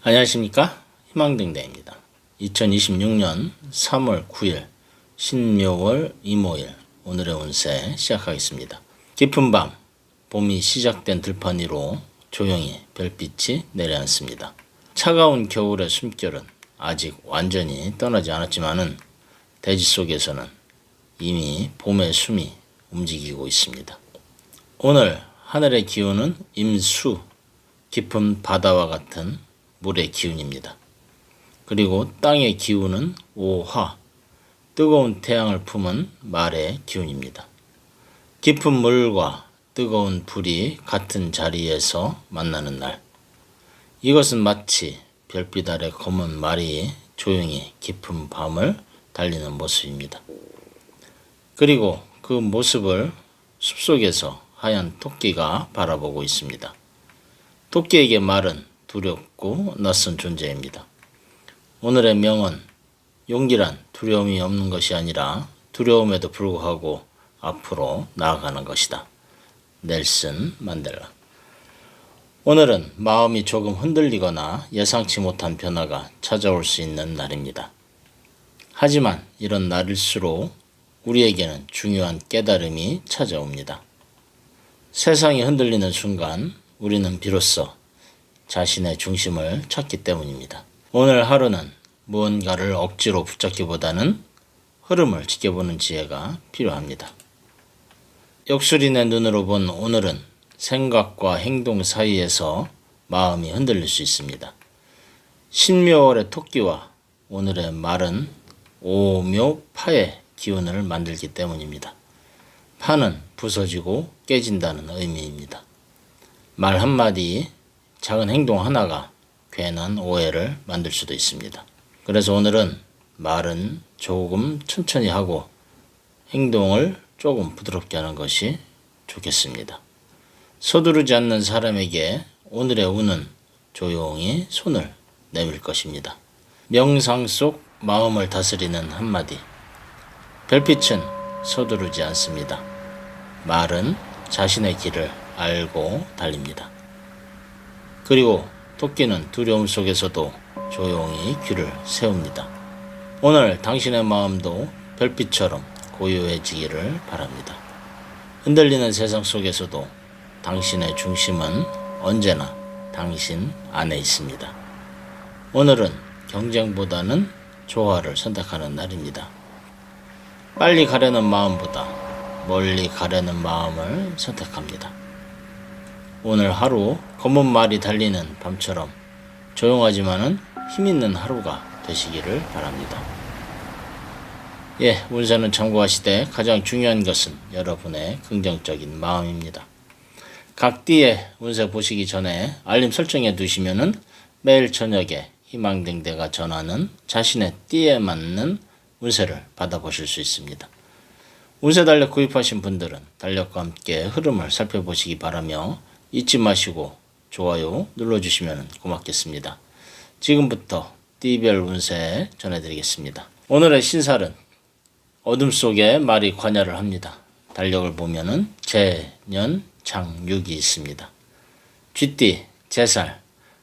안녕하십니까? 희망등대입니다. 2026년 3월 9일 신묘월 이모일 오늘의 운세 시작하겠습니다. 깊은 밤 봄이 시작된 들판 위로 조용히 별빛이 내려앉습니다. 차가운 겨울의 숨결은 아직 완전히 떠나지 않았지만은 대지 속에서는 이미 봄의 숨이 움직이고 있습니다. 오늘 하늘의 기운은 임수, 깊은 바다와 같은 물의 기운입니다. 그리고 땅의 기운은 오화, 뜨거운 태양을 품은 말의 기운입니다. 깊은 물과 뜨거운 불이 같은 자리에서 만나는 날. 이것은 마치 별빛 아래 검은 말이 조용히 깊은 밤을 달리는 모습입니다. 그리고 그 모습을 숲속에서 하얀 토끼가 바라보고 있습니다. 토끼에게 말은 두렵고 낯선 존재입니다. 오늘의 명언, 용기란 두려움이 없는 것이 아니라 두려움에도 불구하고 앞으로 나아가는 것이다. 넬슨 만델라. 오늘은 마음이 조금 흔들리거나 예상치 못한 변화가 찾아올 수 있는 날입니다. 하지만 이런 날일수록 우리에게는 중요한 깨달음이 찾아옵니다. 세상이 흔들리는 순간 우리는 비로소 자신의 중심을 찾기 때문입니다. 오늘 하루는 무언가를 억지로 붙잡기보다는 흐름을 지켜보는 지혜가 필요합니다. 역술인의 눈으로 본 오늘은 생각과 행동 사이에서 마음이 흔들릴 수 있습니다. 신묘월의 토끼와 오늘의 말은 오묘파의 기운을 만들기 때문입니다. 파는 부서지고 깨진다는 의미입니다. 말 한마디, 작은 행동 하나가 괜한 오해를 만들 수도 있습니다. 그래서 오늘은 말은 조금 천천히 하고 행동을 조금 부드럽게 하는 것이 좋겠습니다. 서두르지 않는 사람에게 오늘의 운은 조용히 손을 내밀 것입니다. 명상 속 마음을 다스리는 한마디. 별빛은 서두르지 않습니다. 말은 자신의 길을 알고 달립니다. 그리고 토끼는 두려움 속에서도 조용히 귀를 세웁니다. 오늘 당신의 마음도 별빛처럼 고요해지기를 바랍니다. 흔들리는 세상 속에서도 당신의 중심은 언제나 당신 안에 있습니다. 오늘은 경쟁보다는 조화를 선택하는 날입니다. 빨리 가려는 마음보다 멀리 가려는 마음을 선택합니다. 오늘 하루 검은 말이 달리는 밤처럼 조용하지만은 힘있는 하루가 되시기를 바랍니다. 운세는 참고하시되 가장 중요한 것은 여러분의 긍정적인 마음입니다. 각 띠의 운세 보시기 전에 알림 설정해 두시면은 매일 저녁에 희망등대가 전하는 자신의 띠에 맞는 운세를 받아보실 수 있습니다. 운세 달력 구입하신 분들은 달력과 함께 흐름을 살펴보시기 바라며 잊지 마시고 좋아요 눌러주시면 고맙겠습니다. 지금부터 띠별 운세 전해드리겠습니다. 오늘의 신살은 어둠 속에 말이 관여를 합니다. 달력을 보면은 재년 장육이 있습니다. 쥐띠 재살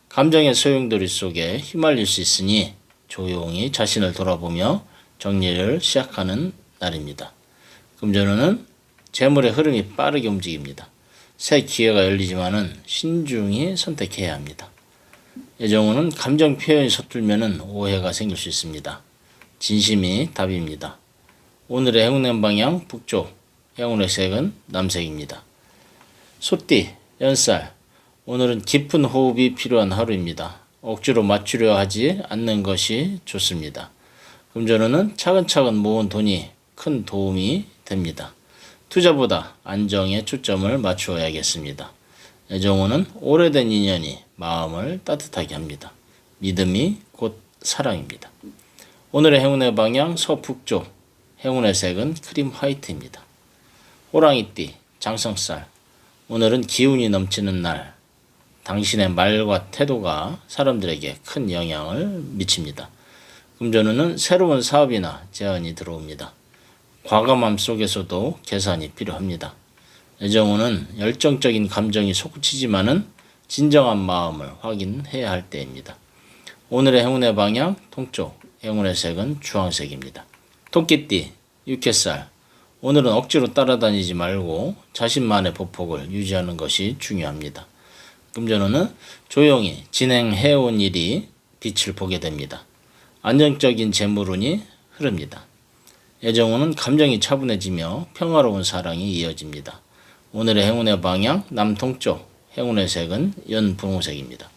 감정의 소용돌이 속에 휘말릴 수 있으니 조용히 자신을 돌아보며 정리를 시작하는 날입니다. 금전운은 재물의 흐름이 빠르게 움직입니다. 새 기회가 열리지만은 신중히 선택해야 합니다. 애정운은 감정 표현이 서툴면은 오해가 생길 수 있습니다. 진심이 답입니다. 오늘의 행운의 방향 북쪽, 행운의 색은 남색입니다. 소띠, 연살, 오늘은 깊은 호흡이 필요한 하루입니다. 억지로 맞추려 하지 않는 것이 좋습니다. 금전운은 차근차근 모은 돈이 큰 도움이 됩니다. 투자보다 안정에 초점을 맞추어야겠습니다. 애정운은 오래된 인연이 마음을 따뜻하게 합니다. 믿음이 곧 사랑입니다. 오늘의 행운의 방향 서북쪽, 행운의 색은 크림 화이트입니다. 호랑이띠, 장성살, 오늘은 기운이 넘치는 날, 당신의 말과 태도가 사람들에게 큰 영향을 미칩니다. 금전운은 새로운 사업이나 제안이 들어옵니다. 과감함 속에서도 계산이 필요합니다. 애정운은 열정적인 감정이 솟구치지만은 진정한 마음을 확인해야 할 때입니다. 오늘의 행운의 방향 동쪽, 행운의 색은 주황색입니다. 토끼띠, 육해살. 오늘은 억지로 따라다니지 말고 자신만의 보폭을 유지하는 것이 중요합니다. 금전운은 조용히 진행해온 일이 빛을 보게 됩니다. 안정적인 재물운이 흐릅니다. 애정운은 감정이 차분해지며 평화로운 사랑이 이어집니다. 오늘의 행운의 방향 남동쪽, 행운의 색은 연분홍색입니다.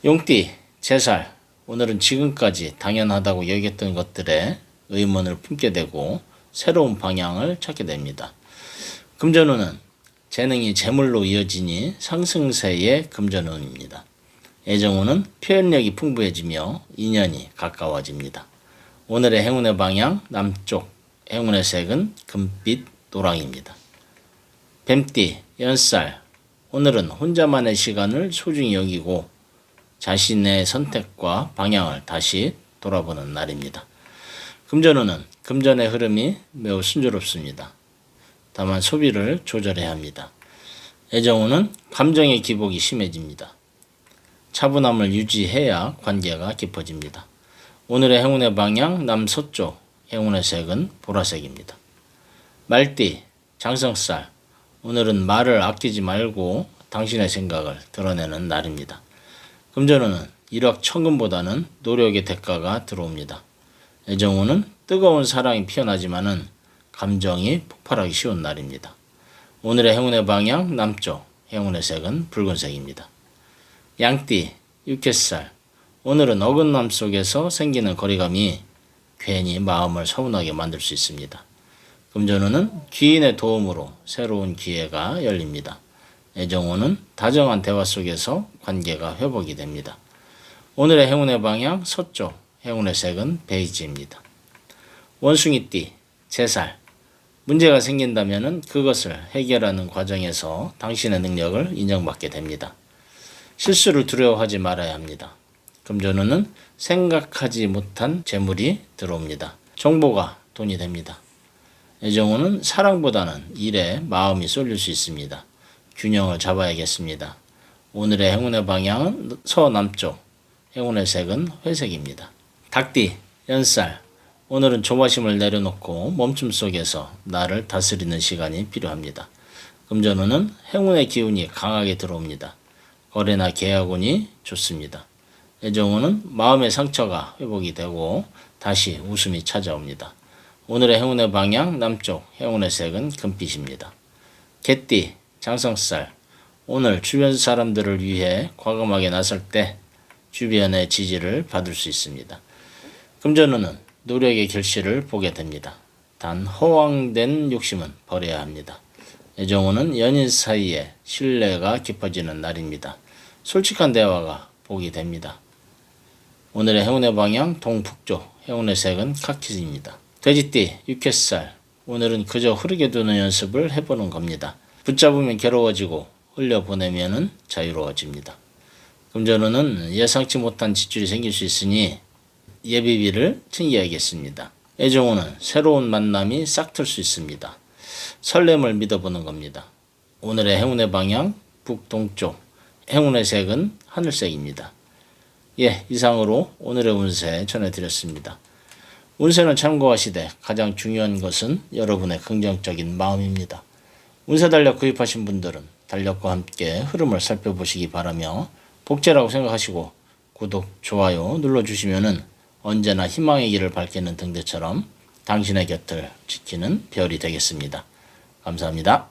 용띠, 제살. 오늘은 지금까지 당연하다고 여겼던 것들에 의문을 품게 되고 새로운 방향을 찾게 됩니다. 금전운은 재능이 재물로 이어지니 상승세의 금전운입니다. 애정운은 표현력이 풍부해지며 인연이 가까워집니다. 오늘의 행운의 방향 남쪽, 행운의 색은 금빛 노랑입니다. 뱀띠, 연살. 오늘은 혼자만의 시간을 소중히 여기고 자신의 선택과 방향을 다시 돌아보는 날입니다. 금전운은 금전의 흐름이 매우 순조롭습니다. 다만 소비를 조절해야 합니다. 애정운은 감정의 기복이 심해집니다. 차분함을 유지해야 관계가 깊어집니다. 오늘의 행운의 방향 남서쪽, 행운의 색은 보라색입니다. 말띠, 장성살. 오늘은 말을 아끼지 말고 당신의 생각을 드러내는 날입니다. 금전운은 일확천금보다는 노력의 대가가 들어옵니다. 애정운은 뜨거운 사랑이 피어나지만은 감정이 폭발하기 쉬운 날입니다. 오늘의 행운의 방향 남쪽, 행운의 색은 붉은색입니다. 양띠, 육해살. 오늘은 어긋남 속에서 생기는 거리감이 괜히 마음을 서운하게 만들 수 있습니다. 금전운은 귀인의 도움으로 새로운 기회가 열립니다. 애정운은 다정한 대화 속에서 관계가 회복이 됩니다. 오늘의 행운의 방향 서쪽, 행운의 색은 베이지입니다. 원숭이띠, 제살. 문제가 생긴다면 그것을 해결하는 과정에서 당신의 능력을 인정받게 됩니다. 실수를 두려워하지 말아야 합니다. 금전운은 생각하지 못한 재물이 들어옵니다. 정보가 돈이 됩니다. 애정운은 사랑보다는 일에 마음이 쏠릴 수 있습니다. 균형을 잡아야겠습니다. 오늘의 행운의 방향은 서남쪽, 행운의 색은 회색입니다. 닭띠, 연살. 오늘은 조바심을 내려놓고 멈춤 속에서 나를 다스리는 시간이 필요합니다. 금전운은 행운의 기운이 강하게 들어옵니다. 거래나 계약운이 좋습니다. 애정운은 마음의 상처가 회복이 되고 다시 웃음이 찾아옵니다. 오늘의 행운의 방향 남쪽, 행운의 색은 금빛입니다. 개띠, 장성살. 오늘 주변 사람들을 위해 과감하게 나설 때 주변의 지지를 받을 수 있습니다. 금전운은 노력의 결실을 보게 됩니다. 단 허황된 욕심은 버려야 합니다. 애정운은 연인 사이에 신뢰가 깊어지는 날입니다. 솔직한 대화가 복이 됩니다. 오늘의 행운의 방향 동북쪽, 행운의 색은 카키입니다. 돼지띠, 육해살. 오늘은 그저 흐르게 두는 연습을 해보는 겁니다. 붙잡으면 괴로워지고 흘려보내면 자유로워집니다. 금전운은 예상치 못한 지출이 생길 수 있으니 예비비를 챙겨야겠습니다. 애정운은 새로운 만남이 싹틀 수 있습니다. 설렘을 믿어보는 겁니다. 오늘의 행운의 방향 북동쪽, 행운의 색은 하늘색입니다. 이상으로 오늘의 운세 전해드렸습니다. 운세는 참고하시되 가장 중요한 것은 여러분의 긍정적인 마음입니다. 운세 달력 구입하신 분들은 달력과 함께 흐름을 살펴보시기 바라며 복제라고 생각하시고 구독, 좋아요 눌러주시면 언제나 희망의 길을 밝히는 등대처럼 당신의 곁을 지키는 별이 되겠습니다. 감사합니다.